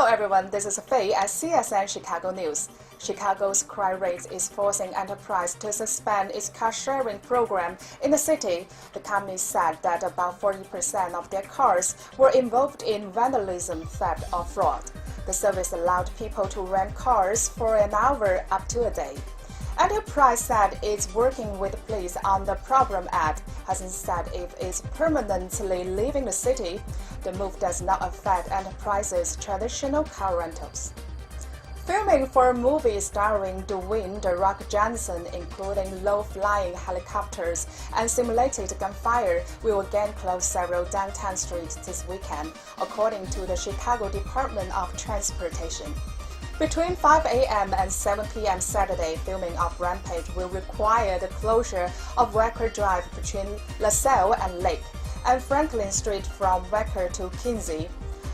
everyone, this is Faye at CSN Chicago News. Chicago's crime rate is forcing enterprise to suspend its car-sharing program in the city. The company said that about 40% of their cars were involved in vandalism, theft, or fraud. The service allowed people to rent cars for an hour up to a day. Enterprise said it's working with the police on the problem and hasn't said if it's permanently leaving the city. The move does not affect Enterprise's traditional car rentals. Filming for a movie starring Dwayne "The Rock" Johnson, including low-flying helicopters and simulated gunfire, will again close several downtown streets this weekend, according to the Chicago Department of Transportation. Between 5 a.m. and 7 p.m. Saturday, filming of Rampage will require the closure of Wacker Drive between LaSalle and Lake, and Franklin Street from Wacker to Kinsey.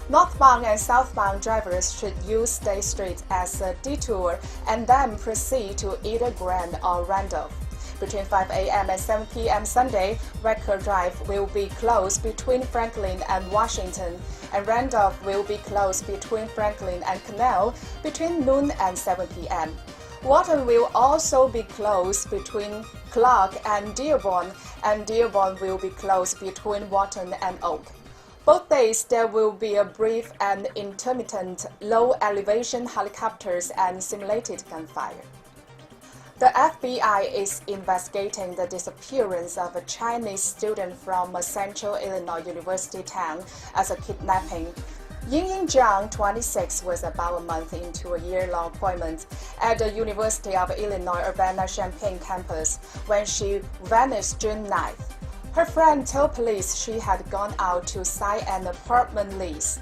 Northbound and southbound drivers should use State Street as a detour and then proceed to either Grand or Randolph. Between 5 a.m. and 7 p.m. Sunday, Wacker Drive will be closed between Franklin and Washington, and Randolph will be closed between Franklin and Canal between noon and 7 p.m. Wharton will also be closed between Clark and Dearborn will be closed between Wharton and Oak. Both days, there will be a brief and intermittent low-elevation helicopters and simulated gunfire. The FBI is investigating the disappearance of a Chinese student from a central Illinois university town as a kidnapping. Yingying Zhang, 26, was about a month into a year-long appointment at the University of Illinois Urbana-Champaign campus when she vanished June 9th. Her friend told police she had gone out to sign an apartment lease.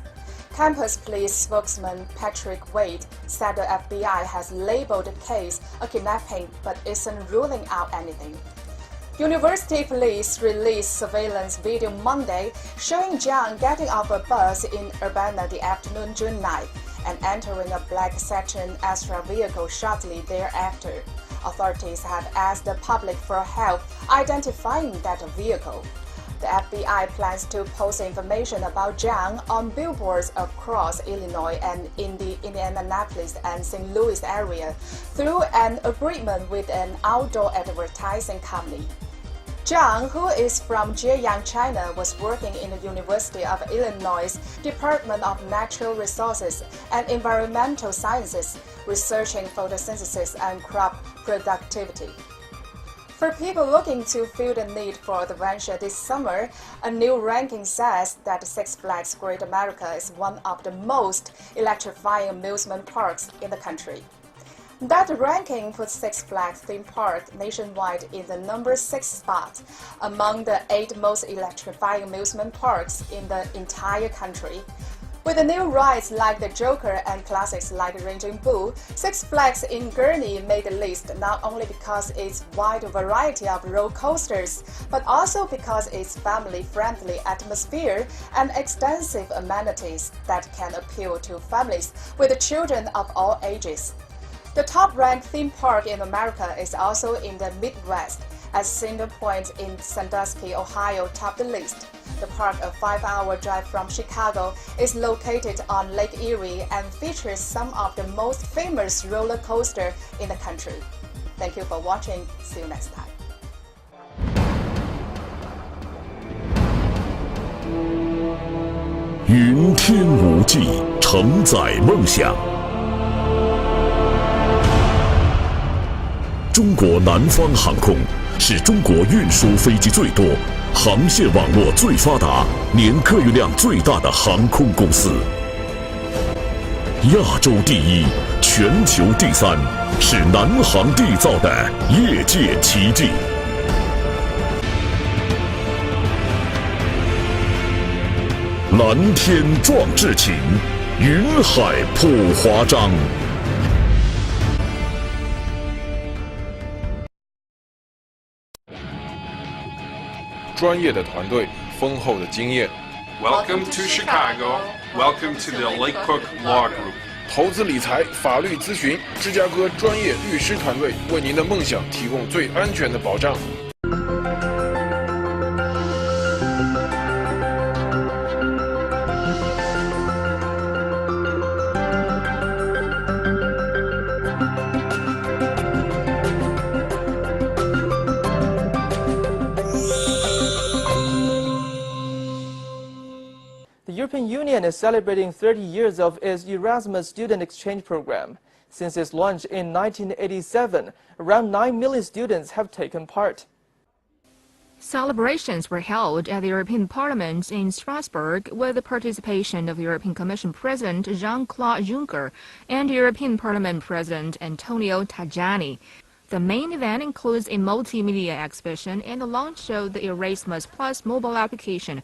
Campus police spokesman Patrick Wade said the FBI has labeled the case a kidnapping but isn't ruling out anything. University police released surveillance video Monday showing Zhang getting off a bus in Urbana the afternoon June 9th and entering a black Saturn Astra vehicle shortly thereafter. Authorities have asked the public for help identifying that vehicle. The FBI plans to post information about Zhang on billboards across Illinois and in the Indianapolis and St. Louis area through an agreement with an outdoor advertising company. Zhang, who is from Jieyang, China, was working in the University of Illinois Department of Natural Resources and Environmental Sciences, researching photosynthesis and crop productivity. For people looking to fill the need for adventure this summer, a new ranking says that Six Flags Great America is one of the most electrifying amusement parks in the country. That ranking puts Six Flags theme park nationwide in the number 6 spot among the 8 most electrifying amusement parks in the entire country. With the new rides like the Joker and classics like Raging Bull, Six Flags in Gurnee made the list not only because its wide variety of roller coasters, but also because its family-friendly atmosphere and extensive amenities that can appeal to families with children of all ages. The top-ranked theme park in America is also in the Midwest, as Cedar Point in Sandusky, Ohio, topped the list. The park, a 5-hour drive from Chicago, is located on Lake Erie and features some of the most famous roller coasters in the country. Thank you for watching. See you next time. 云天无际，承载梦想。中国南方航空是中国运输飞机最多、航线网络最发达、年客运量最大的航空公司。亚洲第一，全球第3，是南航缔造的业界奇迹。蓝天壮志情，云海谱华章。专业的团队，丰厚的经验。Welcome to Chicago. Welcome to the Lake Cook Law Group. 投资理财、法律咨询，芝加哥专业律师团队为您的梦想提供最安全的保障。European Union is celebrating 30 years of its Erasmus student exchange program. Since its launch in 1987, around 9 million students have taken part. Celebrations were held at the European Parliament in Strasbourg with the participation of European Commission President Jean-Claude Juncker and European Parliament President Antonio Tajani. The main event includes a multimedia exhibition and the launch of the Erasmus Plus mobile application,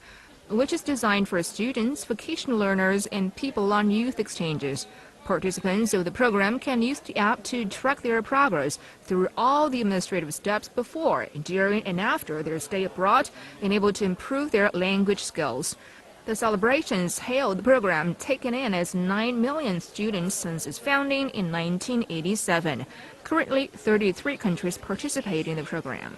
which is designed for students, vocational learners, and people on youth exchanges. Participants of the program can use the app to track their progress through all the administrative steps before, during, and after their stay abroad, and able to improve their language skills. The celebrations hailed the program, taking in as 9 million students since its founding in 1987. Currently, 33 countries participate in the program.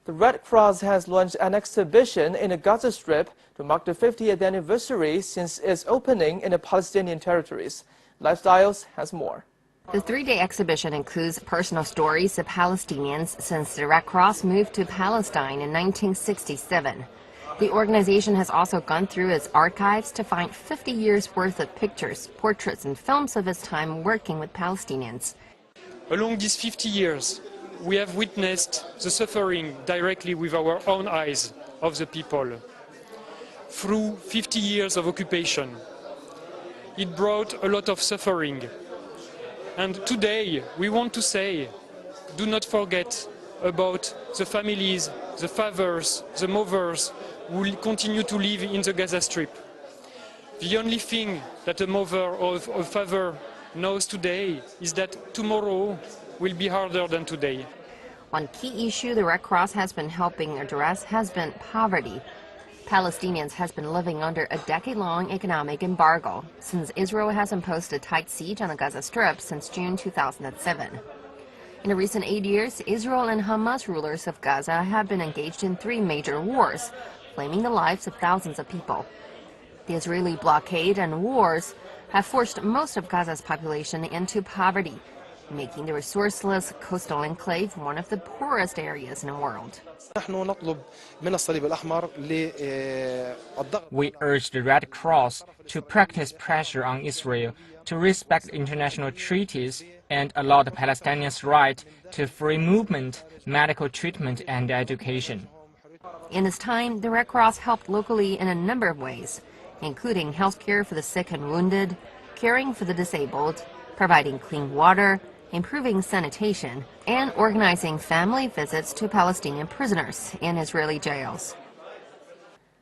The Red Cross has launched an exhibition in the Gaza Strip to mark the 50th anniversary since its opening in the Palestinian territories. Lifestyles has more. The three-day exhibition includes personal stories of Palestinians since the Red Cross moved to Palestine in 1967. The organization has also gone through its archives to find 50 years' worth of pictures, portraits, and films of its time working with Palestinians. Along these 50 years, we have witnessed the suffering directly with our own eyes of the people. Through 50 years of occupation, it brought a lot of suffering. And today, we want to say, do not forget about the families, the fathers, the mothers who will continue to live in the Gaza Strip. The only thing that a mother or a father knows today is that tomorrow will be harder than today. One key issue the Red Cross has been helping address has been poverty. Palestinians has been living under a decade-long economic embargo since Israel has imposed a tight siege on the Gaza Strip since June 2007. In the recent 8 years, Israel and Hamas rulers of Gaza have been engaged in 3 major wars, claiming the lives of thousands of people. The Israeli blockade and wars have forced most of Gaza's population into poverty, making the resourceless coastal enclave one of the poorest areas in the world. We urge the Red Cross to practice pressure on Israel to respect international treaties and allow the Palestinians' right to free movement, medical treatment, and education. In this time, the Red Cross helped locally in a number of ways, including health care for the sick and wounded, caring for the disabled, providing clean water, improving sanitation, and organizing family visits to Palestinian prisoners in Israeli jails.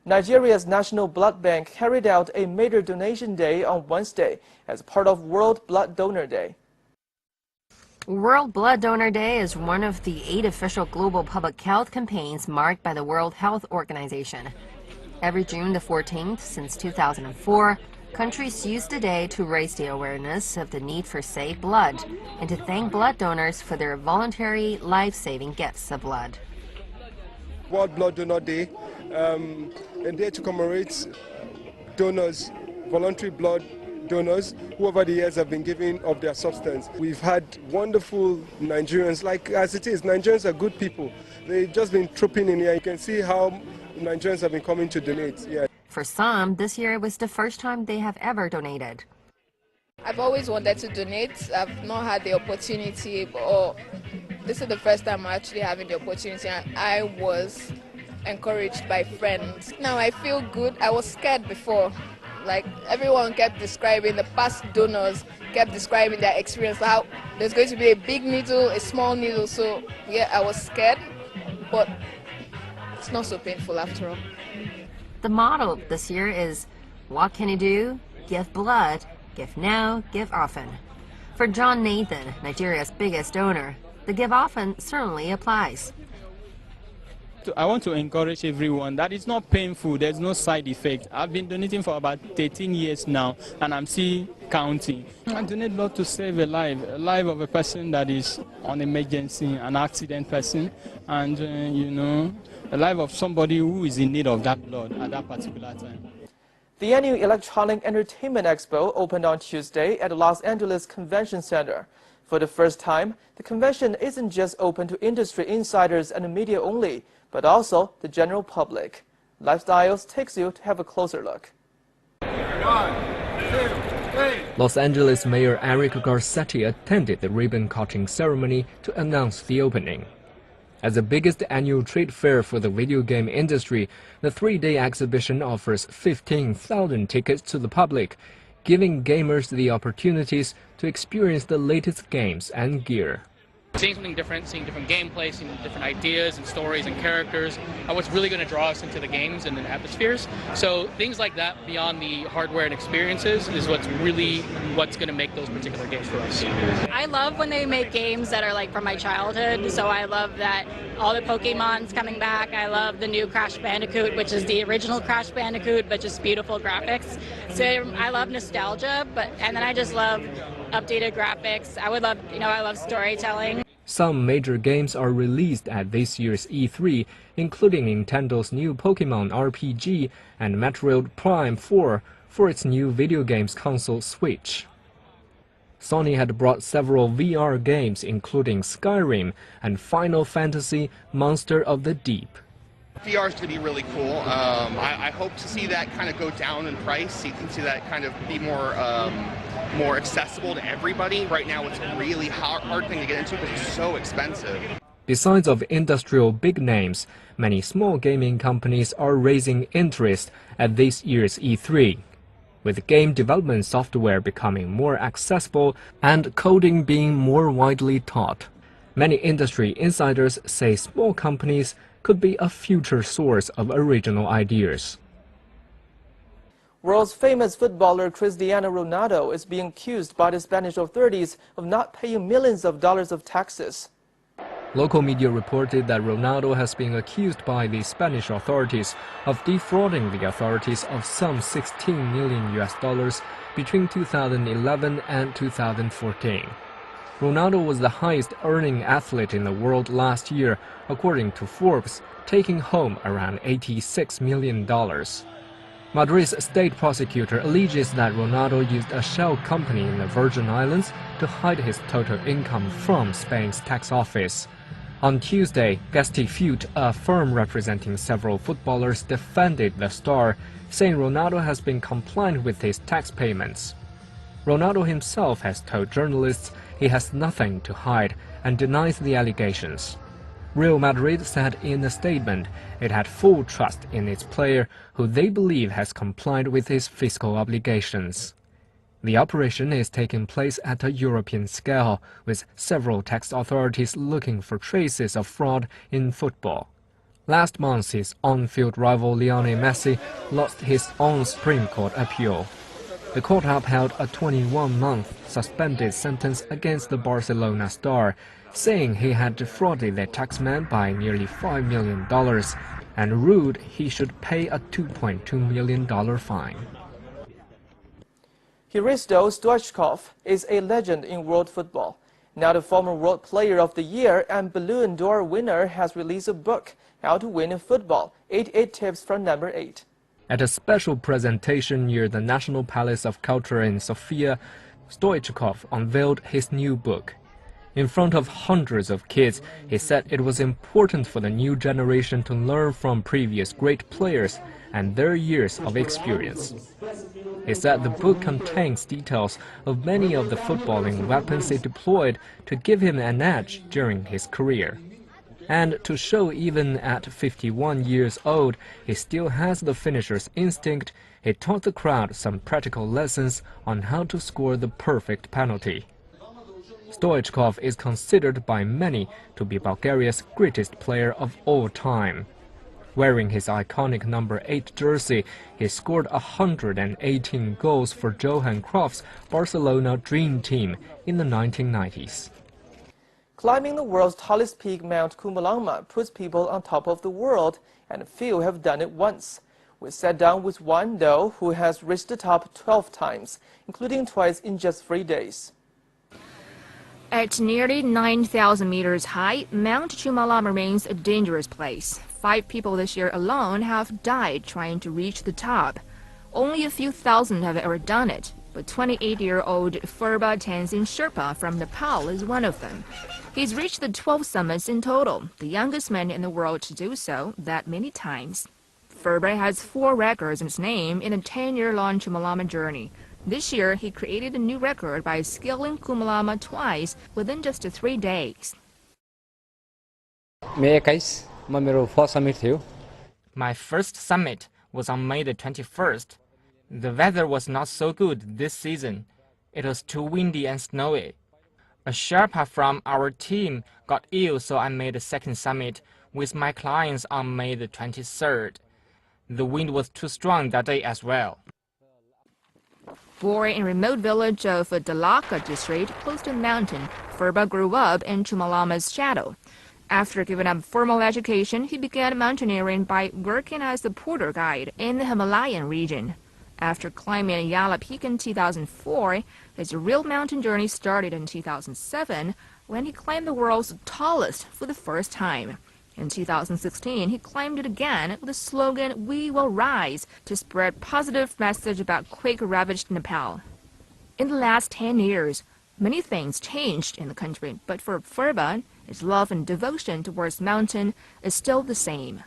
Nigeria's National Blood Bank carried out a major donation day on Wednesday as part of World Blood Donor Day. World Blood Donor Day is one of the 8 official global public health campaigns marked by the World Health Organization. Every June the 14th since 2004, countries use the day to raise the awareness of the need for safe blood and to thank blood donors for their voluntary life-saving gifts of blood. World Blood Donor Day, a day to commemorate donors, voluntary blood donors who over the years have been giving of their substance. We've had wonderful Nigerians, like as it is, Nigerians are good people. They've just been trooping in here. You can see how Nigerians have been coming to donate. Yeah. For some, this year was the first time they have ever donated. I've always wanted to donate. I've not had the opportunity, but this is the first time I'm actually having the opportunity, and I was encouraged by friends. Now I feel good. I was scared before. Like everyone kept describing, the past donors kept describing their experience, how there's going to be a big needle, a small needle. So yeah, I was scared, but it's not so painful after all. The motto this year is, what can you do? Give blood, give now, give often. For John Nathan, Nigeria's biggest donor, the give often certainly applies. I want to encourage everyone that it's not painful, there's no side effect. I've been donating for about 13 years now, and I'm still counting. I donate blood to save a life of a person that is on emergency, an accident person, and a life of somebody who is in need of that blood at that particular time. The annual Electronic Entertainment Expo opened on Tuesday at the Los Angeles Convention Center. For the first time, the convention isn't just open to industry insiders and the media only, but also the general public. Lifestyles takes you to have a closer look. Los Angeles Mayor Eric Garcetti attended the ribbon-cutting ceremony to announce the opening. As the biggest annual trade fair for the video game industry, the three-day exhibition offers 15,000 tickets to the public, giving gamers the opportunities to experience the latest games and gear. Seeing something different, seeing different gameplay, seeing different ideas and stories and characters are what's really going to draw us into the games and the atmospheres. So things like that beyond the hardware and experiences is what's going to make those particular games for us. I love when they make games that are like from my childhood, so I love that all the Pokemon's coming back. I love the new Crash Bandicoot, which is the original Crash Bandicoot, but just beautiful graphics. So I love nostalgia, and then I just love updated graphics. I love storytelling. Some major games are released at this year's E3, including Nintendo's new Pokemon RPG and Metroid Prime 4 for its new video games console Switch. Sony had brought several VR games including Skyrim and Final Fantasy Monster of the Deep. VR is going to be really cool. I hope to see that kind of go down in price. You can see that kind of be more accessible to everybody. Right now it's a really hard thing to get into because it's so expensive. Besides of industrial big names, many small gaming companies are raising interest at this year's E3. With game development software becoming more accessible and coding being more widely taught, many industry insiders say small companies could be a future source of original ideas. World's famous footballer Cristiano Ronaldo is being accused by the Spanish authorities of not paying millions of dollars of taxes. Local media reported that Ronaldo has been accused by the Spanish authorities of defrauding the authorities of some $16 million between 2011 and 2014. Ronaldo was the highest-earning athlete in the world last year, according to Forbes, taking home around $86 million. Madrid's state prosecutor alleges that Ronaldo used a shell company in the Virgin Islands to hide his total income from Spain's tax office. On Tuesday, Gestifute, a firm representing several footballers, defended the star, saying Ronaldo has been compliant with his tax payments. Ronaldo himself has told journalists he has nothing to hide and denies the allegations. Real Madrid said in a statement it had full trust in its player, who they believe has complied with his fiscal obligations. The operation is taking place at a European scale, with several tax authorities looking for traces of fraud in football. Last month, his on-field rival Lionel Messi lost his own Supreme Court appeal. The court upheld a 21-month suspended sentence against the Barcelona star, saying he had defrauded the taxman by nearly $5 million and ruled he should pay a $2.2 million fine. Hristo Stoichkov is a legend in world football. Now the former World Player of the Year and Ballon d'Or winner has released a book, How to Win in Football, 88 Tips from Number 8. At a special presentation near the National Palace of Culture in Sofia, Stoichkov unveiled his new book. In front of hundreds of kids, he said it was important for the new generation to learn from previous great players and their years of experience. He said the book contains details of many of the footballing weapons he deployed to give him an edge during his career. And to show even at 51 years old, he still has the finisher's instinct, he taught the crowd some practical lessons on how to score the perfect penalty. Stoichkov is considered by many to be Bulgaria's greatest player of all time. Wearing his iconic number 8 jersey, he scored 118 goals for Johan Cruyff's Barcelona Dream Team in the 1990s. Climbing the world's tallest peak, Mount Kumulama, puts people on top of the world, and few have done it once. We sat down with one, though, who has reached the top 12 times, including twice in just 3 days. At nearly 9,000 meters high, Mount Chumalam remains a dangerous place. 5 people this year alone have died trying to reach the top. Only a few thousand have ever done it, but 28-year-old Furba Tenzin Sherpa from Nepal is one of them. He's reached the 12 summits in total, the youngest man in the world to do so that many times. Ferber has 4 records in his name in a 10-year-long Chumalama journey. This year, he created a new record by scaling Chumalama twice within just 3 days. My first summit was on May the 21st. The weather was not so good this season. It was too windy and snowy. A Sherpa from our team got ill, so I made a second summit with my clients on May the 23rd. The wind was too strong that day as well. Born in a remote village of Dalaka district close to the mountain, Ferber grew up in Chumalama's shadow. After giving up formal education, he began mountaineering by working as a porter guide in the Himalayan region. After climbing Yala Peak in 2004, his real mountain journey started in 2007 when he climbed the world's tallest for the first time. In 2016, he climbed it again with the slogan, "We will rise," to spread positive message about quake-ravaged Nepal. In the last 10 years, many things changed in the country, but for Ferber, his love and devotion towards mountain is still the same.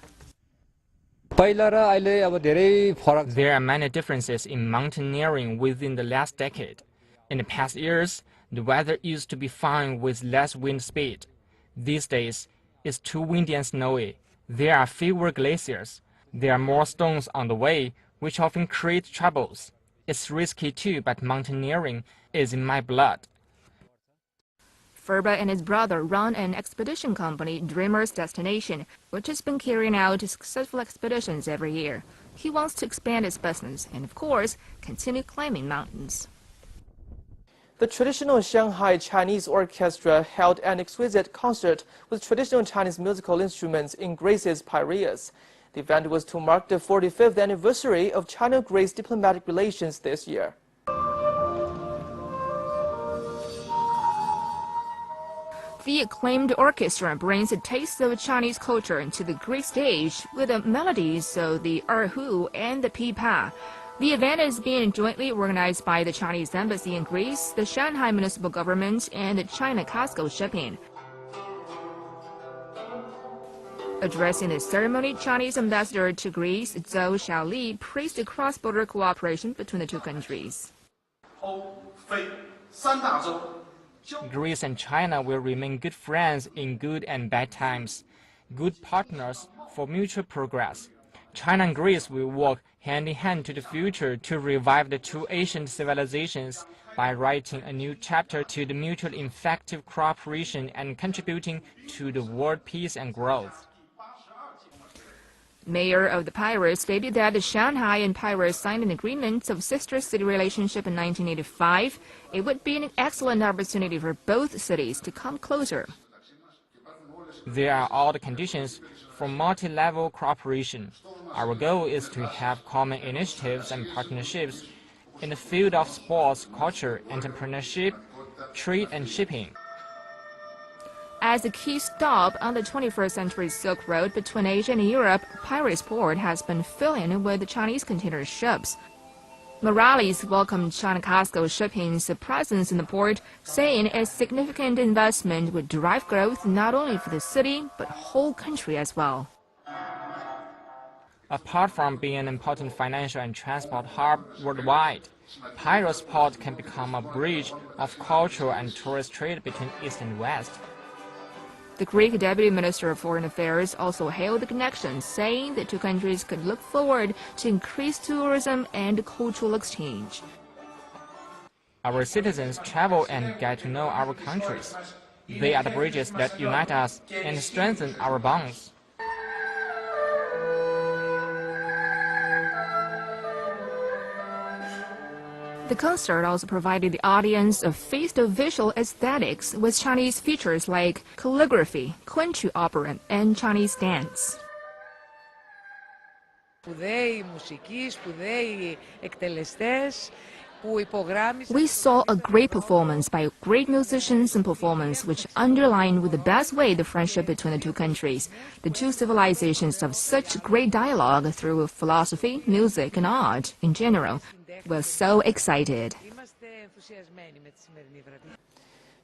There are many differences in mountaineering within the last decade. In the past years, the weather used to be fine with less wind speed. These days, it's too windy and snowy. There are fewer glaciers. There are more stones on the way, which often create troubles. It's risky too, but mountaineering is in my blood. Ferber and his brother run an expedition company, Dreamer's Destination, which has been carrying out successful expeditions every year. He wants to expand his business and, of course, continue climbing mountains. The traditional Shanghai Chinese Orchestra held an exquisite concert with traditional Chinese musical instruments in Grace's Piraeus. The event was to mark the 45th anniversary of China-Grace diplomatic relations this year. The acclaimed orchestra brings a taste of Chinese culture into the Greek stage with the melodies of the erhu and the pipa. The event is being jointly organized by the Chinese Embassy in Greece, the Shanghai Municipal Government, and the China Casco Shipping. Addressing the ceremony, Chinese ambassador to Greece, Zhou Xiaoli, praised the cross-border cooperation between the two countries. Greece and China will remain good friends in good and bad times, good partners for mutual progress. China and Greece will work hand in hand to the future to revive the two ancient civilizations by writing a new chapter to the mutually effective cooperation and contributing to the world peace and growth. Mayor of the Piraeus stated that the Shanghai and Piraeus signed an agreement of sister city relationship in 1985. It would be an excellent opportunity for both cities to come closer. There are all the conditions for multi-level cooperation. Our goal is to have common initiatives and partnerships in the field of sports, culture, entrepreneurship, trade, and shipping. As a key stop on the 21st century Silk Road between Asia and Europe, Piraeus Port has been filling with Chinese container ships. Morales welcomed China Casco Shipping's presence in the port, saying a significant investment would drive growth not only for the city, but whole country as well. Apart from being an important financial and transport hub worldwide, Piraeus Port can become a bridge of cultural and tourist trade between East and West. The Greek Deputy Minister of Foreign Affairs also hailed the connection, saying the two countries could look forward to increased tourism and cultural exchange. Our citizens travel and get to know our countries. They are the bridges that unite us and strengthen our bonds. The concert also provided the audience a feast of visual aesthetics with Chinese features like calligraphy, Kunchu opera, and Chinese dance. We saw a great performance by great musicians and performance which underlined with the best way the friendship between the two countries. The two civilizations have such great dialogue through philosophy, music, and art in general. We're so excited.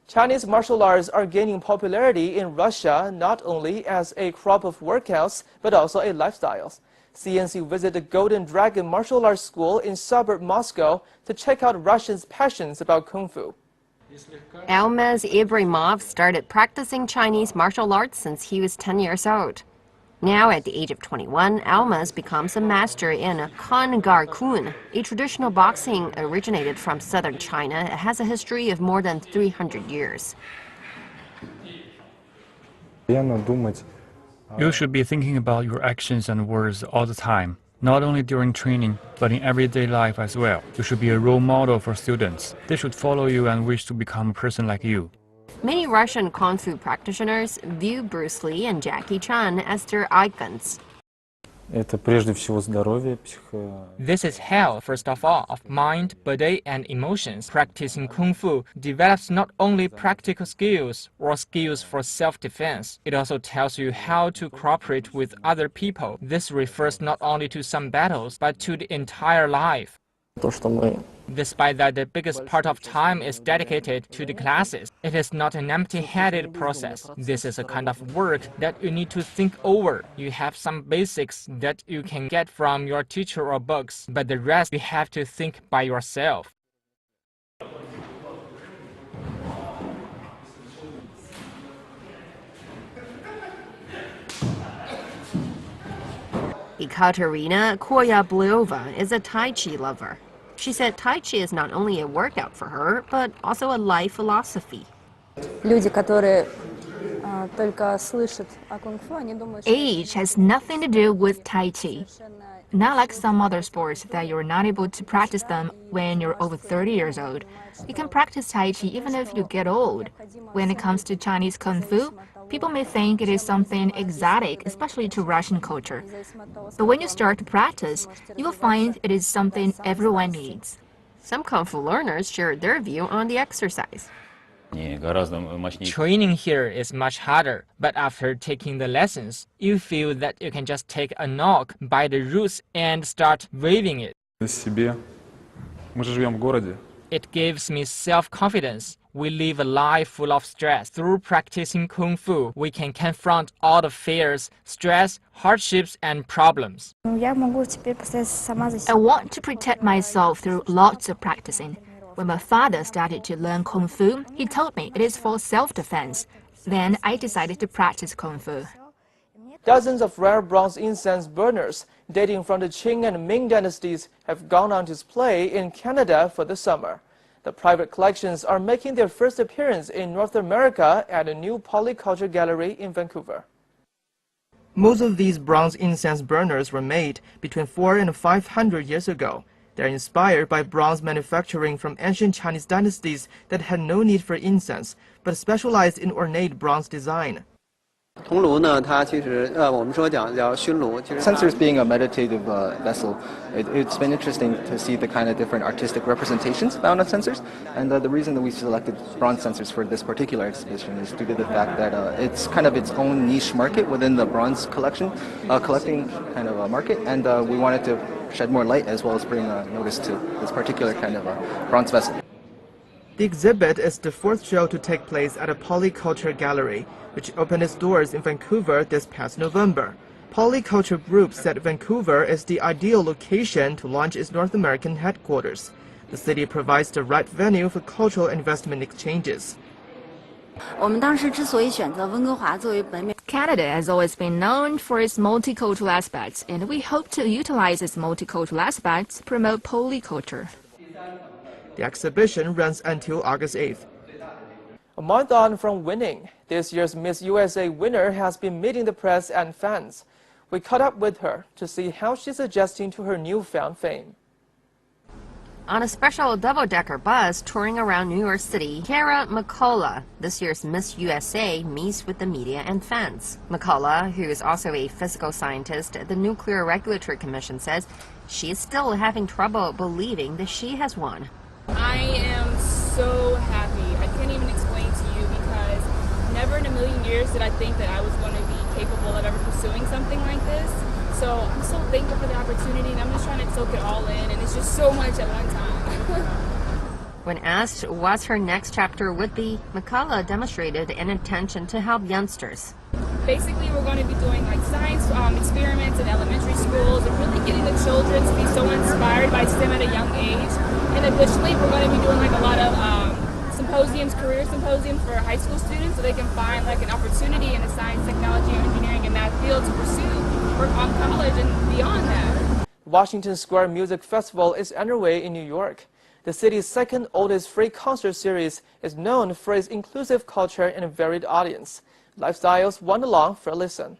Chinese martial arts are gaining popularity in Russia not only as a crop of workouts, but also a lifestyle. CNC visited the Golden Dragon Martial Arts School in suburb Moscow to check out Russians' passions about Kung Fu. Almaz Ibramov started practicing Chinese martial arts since he was 10 years old. Now, at the age of 21, Almaz becomes a master in Kan Gar Kun, a traditional boxing originated from southern China. It has a history of more than 300 years. You should be thinking about your actions and words all the time, not only during training, but in everyday life as well. You should be a role model for students. They should follow you and wish to become a person like you. Many Russian Kung Fu practitioners view Bruce Lee and Jackie Chan as their icons. This is health, first of all, of mind, body, and emotions. Practicing Kung Fu develops not only practical skills or skills for self-defense, it also tells you how to cooperate with other people. This refers not only to some battles, but to the entire life. Despite that the biggest part of time is dedicated to the classes, it is not an empty-headed process. This is a kind of work that you need to think over. You have some basics that you can get from your teacher or books, but the rest you have to think by yourself. Ekaterina Koyablova is a Tai Chi lover. She said Tai Chi is not only a workout for her, but also a life philosophy. Age has nothing to do with Tai Chi. Not like some other sports that you're not able to practice them when you're over 30 years old. You can practice Tai Chi even if you get old. When it comes to Chinese Kung Fu, people may think it is something exotic, especially to Russian culture. But when you start to practice, you will find it is something everyone needs. Some Kung Fu learners share their view on the exercise. Training here is much harder, but after taking the lessons, you feel that you can just take a knock by the roots and start waving it. It gives me self-confidence. We live a life full of stress. Through practicing Kung Fu, we can confront all the fears, stress, hardships, and problems. I want to protect myself through lots of practicing. When my father started to learn Kung Fu, he told me it is for self-defense. Then I decided to practice Kung Fu. Dozens of rare bronze incense burners dating from the Qing and Ming dynasties have gone on display in Canada for the summer. The private collections are making their first appearance in North America at a new polyculture gallery in Vancouver. Most of these bronze incense burners were made between 400 and 500 years ago. They're inspired by bronze manufacturing from ancient Chinese dynasties that had no need for incense, but specialized in ornate bronze design. Censers being a meditative vessel, it's been interesting to see the kind of different artistic representations found on censers. And the reason that we selected bronze censers for this particular exhibition is due to the fact that it's kind of its own niche market within the bronze collecting kind of a market. And we wanted to shed more light as well as bring notice to this particular kind of bronze vessel. The exhibit is the fourth show to take place at a polyculture gallery, which opened its doors in Vancouver this past November. Polyculture Group said Vancouver is the ideal location to launch its North American headquarters. The city provides the right venue for cultural investment exchanges. Canada has always been known for its multicultural aspects, and we hope to utilize its multicultural aspects to promote polyculture. The exhibition runs until August 8th. A month on from winning, this year's Miss USA winner has been meeting the press and fans. We caught up with her to see how she's adjusting to her newfound fame. On a special double-decker bus touring around New York City, Kara McCullough, this year's Miss USA, meets with the media and fans. McCullough, who is also a physical scientist at the Nuclear Regulatory Commission, says she is still having trouble believing that she has won. I am so happy. I can't even explain to you because never in a million years did I think that I was going to be capable of ever pursuing something like this. So I'm so thankful for the opportunity, and I'm just trying to soak it all in, and it's just so much at one time. When asked what her next chapter would be, McCullough demonstrated an intention to help youngsters. Basically, we're going to be doing like science experiments in elementary schools and really getting the children to be so inspired by STEM at a young age. And additionally, we're going to be doing like a lot of symposiums, career symposiums for high school students so they can find like an opportunity in the science, technology, engineering, and math field to pursue for college and beyond that. Washington Square Music Festival is underway in New York. The city's second oldest free concert series is known for its inclusive culture and a varied audience. Lifestyles went along for a listen.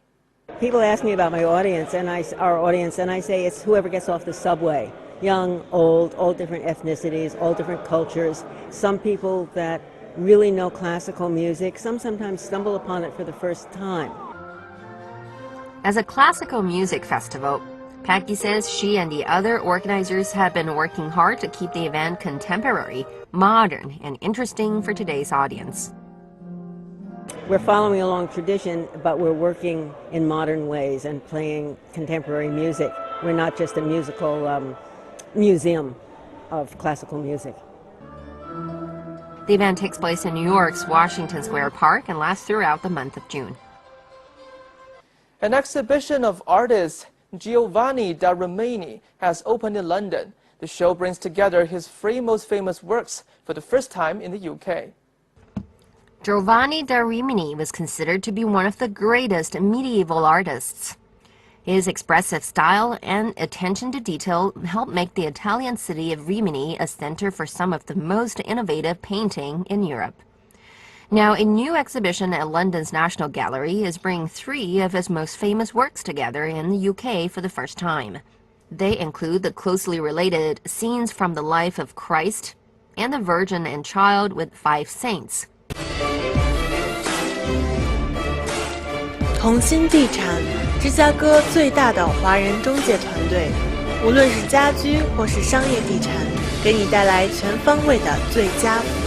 People ask me about my audience, and our audience, and I say it's whoever gets off the subway. Young, old, all different ethnicities, all different cultures. Some people that really know classical music, some sometimes stumble upon it for the first time. As a classical music festival, Peggy says she and the other organizers have been working hard to keep the event contemporary, modern, and interesting for today's audience. We're following a long tradition, but we're working in modern ways and playing contemporary music. We're not just a musical museum of classical music. The event takes place in New York's Washington Square Park and lasts throughout the month of June. An exhibition of artist Giovanni da Rimini has opened in London. The show brings together his three most famous works for the first time in the UK. Giovanni da Rimini was considered to be one of the greatest medieval artists. His expressive style and attention to detail helped make the Italian city of Rimini a center for some of the most innovative painting in Europe. Now, a new exhibition at London's National Gallery is bringing three of his most famous works together in the UK for the first time. They include the closely related Scenes from the Life of Christ and the Virgin and Child with 5 Saints. 同心地产，芝加哥最大的华人中介团队，无论是家居或是商业地产，给你带来全方位的最佳服务。